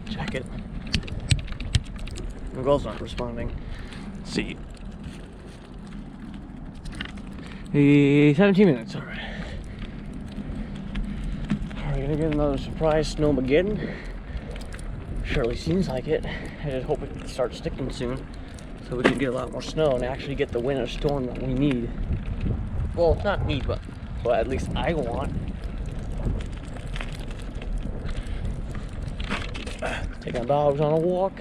Check it. My girl's not responding. Let's see. 17 minutes, alright. Are we gonna get another surprise snowmageddon? Surely seems like it. I just hope it can start sticking soon so we can get a lot more snow and actually get the winter storm that we need. Well, not need, but well, at least I want. Taking dogs on a walk.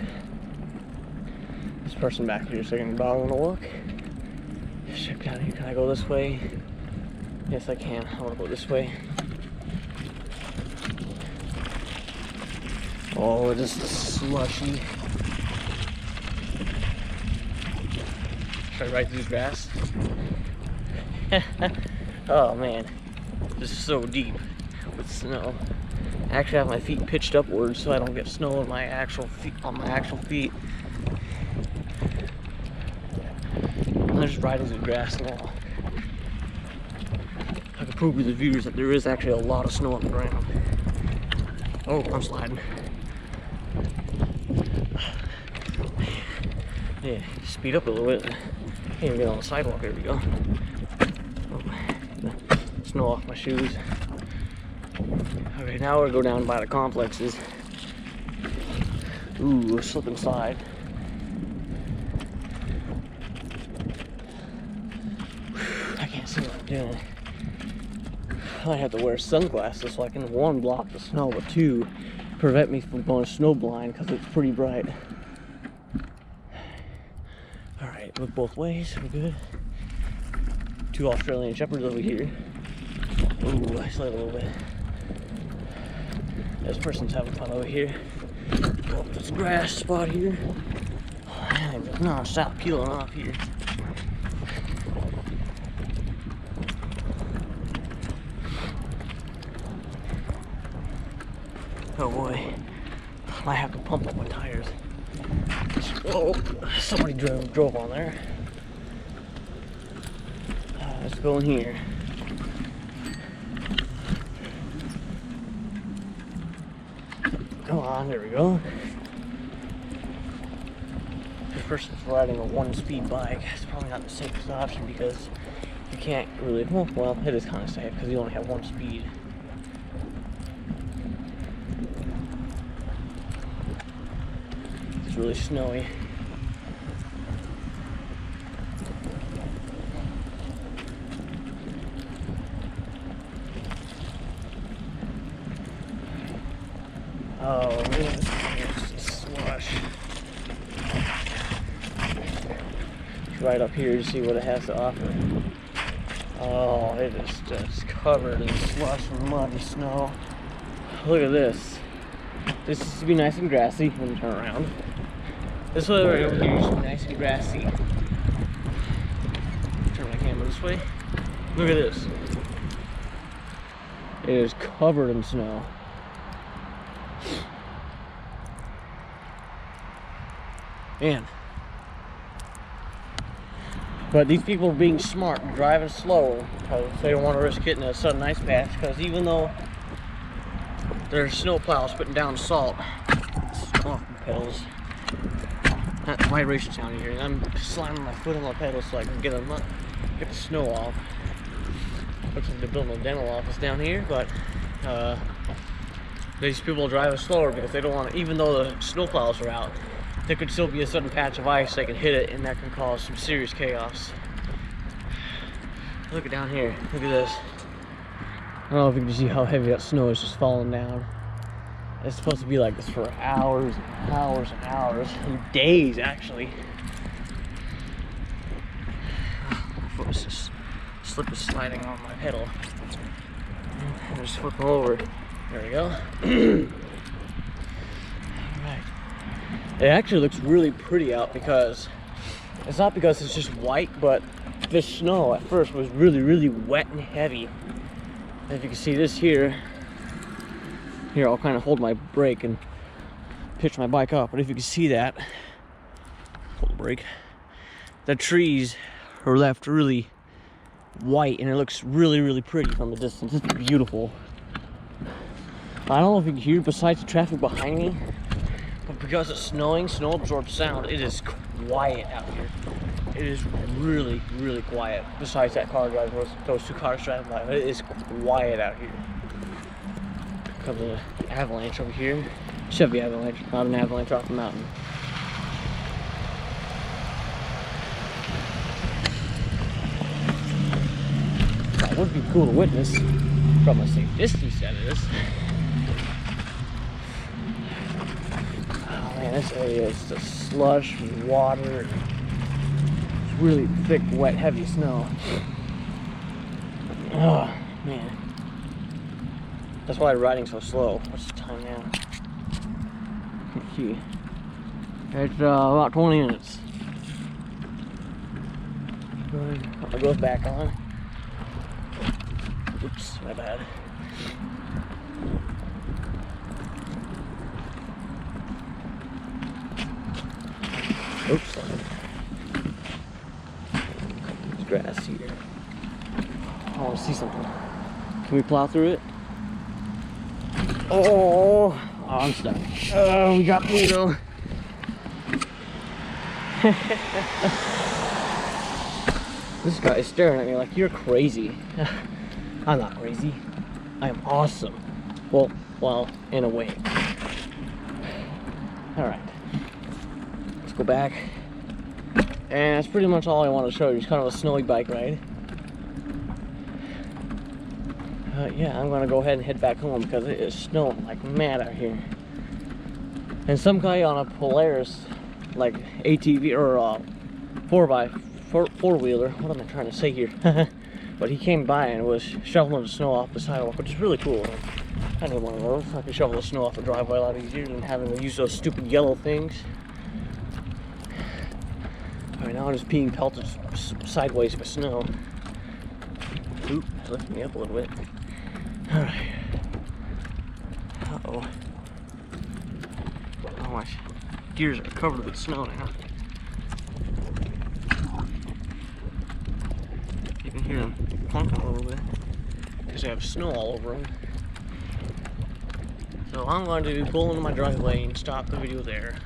This person back here is taking a dog on a walk. Check down here. Can I go this way? Yes, I can. I want to go this way. Oh, it is slushy. Should I ride through the grass? Oh man, this is so deep with snow. I actually have my feet pitched upwards so I don't get snow on my actual feet. I'm just riding through the grass now. I can prove to the viewers that there is actually a lot of snow on the ground. Oh, I'm sliding. Yeah, speed up a little bit. Can't even get on the sidewalk. There we go. Oh, snow off my shoes. Okay, now we're gonna go down by the complexes. Ooh, slip and slide. I can't see what I'm doing. I have to wear sunglasses so I can, one, block the snow, but two, prevent me from going snow blind because it's pretty bright. Alright, look both ways, we're good. 2 Australian Shepherds over here. Ooh, I slid a little bit. This person's having fun over here. Go up this grass spot here. Oh, man, it does not stop peeling off here. Oh boy, I might have to pump up my tires. Oh, somebody drove on there. Let's go in here. Come on, there we go. This person's riding a 1-speed bike. It's probably not the safest option because you can't really, well, it is kind of safe because you only have 1 speed. It's really snowy. Oh, it's slush. Right up here to see what it has to offer. Oh, it is just covered in slush and muddy snow. Look at this. This used to be nice and grassy when you turn around. This way right over here used to be nice and grassy. Turn my camera this way. Look at this. It is covered in snow. Man. But these people are being smart and driving slower because they don't want to risk hitting a sudden ice patch, because even though there's snow plows putting down salt off the pedals, that vibration sound here, I'm slamming my foot on my pedals so I can get the snow off. Looks like they're building a dental office down here, but these people are driving slower because they don't want to, even though the snow plows are out, there could still be a sudden patch of ice that can hit it, and that can cause some serious chaos. Look at down here. Look at this. I don't know if you can see how heavy that snow is just falling down. It's supposed to be like this for hours and hours and hours, and days actually. My foot is just slip is sliding on my pedal. I'm just flipping over. There we go. Alright. It actually looks really pretty out because it's not because it's just white, but this snow at first was really, really wet and heavy. And if you can see this here, I'll kind of hold my brake and pitch my bike up. But if you can see that, hold the brake, the trees are left really white and it looks really, really pretty from the distance. It's beautiful. I don't know if you can hear, besides the traffic behind me, But because it's snowing, snow absorbs sound, it is quiet out here. It is really, really quiet. Besides that car driving, those two cars driving by, it is quiet out here. Comes an avalanche over here. Chevy avalanche, not an avalanche off the mountain. That would be cool to witness from a safe distance, that is. Oh man, this area is just slush, water, really thick, wet, heavy snow. Oh man. That's why riding's so slow. What's the time now? Let's see. It's about 20 minutes. It goes back on. Oops, my bad. Oops. There's grass here. I want to see something. Can we plow through it? Oh, I'm stuck. Oh, we got Pluto. This guy is staring at me like you're crazy. I'm not crazy. I am awesome. Well, in a way. Alright. Let's go back. And that's pretty much all I want to show you. It's kind of a snowy bike ride. Yeah, I'm gonna go ahead and head back home because it is snowing like mad out here. And some guy on a Polaris, like ATV or 4x4 what am I trying to say here? But he came by and was shoveling the snow off the sidewalk, which is really cool. I need one of those. I can shovel the snow off the driveway a lot easier than having to use those stupid yellow things. Alright, now I'm just being pelted sideways by snow. Oop, that lifted me up a little bit. Alright. Uh-oh. Oh, my gears are covered with snow now. You can hear them clunking a little bit because they have snow all over them. So I'm going to pull into my driveway and stop the video there.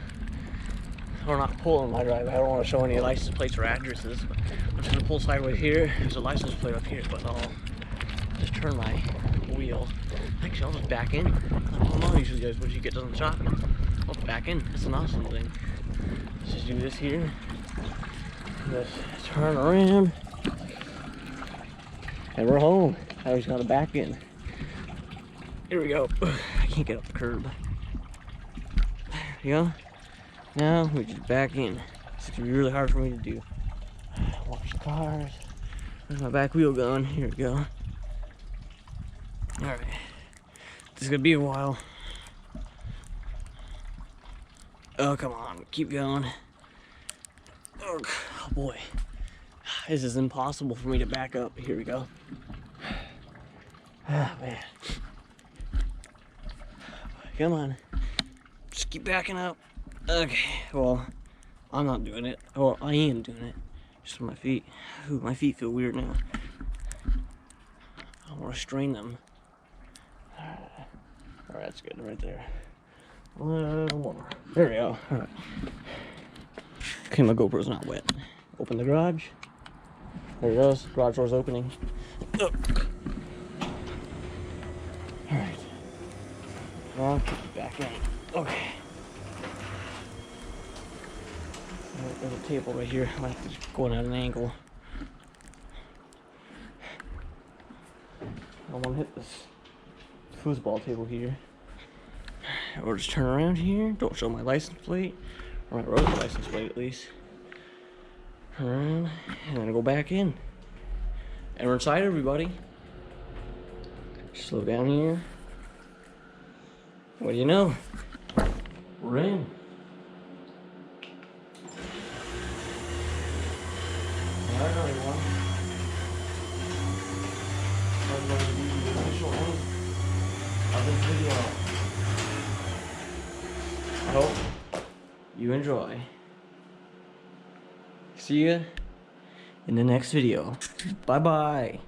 Or not pull in my driveway, I don't want to show any license plates or addresses. But I'm just going to pull sideways here. There's a license plate up here, but I'll just turn my wheel. Actually, I'll just back in. I don't know usually guys, once you get done shopping, I'll back in. That's an awesome thing. Let's just do this here. Just turn around. And we're home. I just gotta back in. Here we go. I can't get up the curb. There we go. Now we just back in. It's gonna be really hard for me to do. Watch the cars. Where's my back wheel going? Here we go. Alright. This is gonna be a while. Oh, come on. Keep going. Oh boy. This is impossible for me to back up. Here we go. Ah, man. Come on. Just keep backing up. Okay, well, I'm not doing it. Well, I am doing it. Just with my feet. Ooh, my feet feel weird now. I want to strain them. Alright, that's good right there. A little more. There we go. Alright. Okay, my GoPro's not wet. Open the garage. There it goes. Garage door's opening. Oh. Alright. Well, back in. Okay. There's a table right here. I might have to go in at an angle. I want to hit this foosball table here. Or just turn around here. Don't show my license plate. Or my road license plate at least. Turn around. And then I go back in. And we're inside, everybody. Slow down here. What do you know? We're in. I don't know anyone. I'm going to be the official end of this video. I hope you enjoy. See ya in the next video. Bye bye.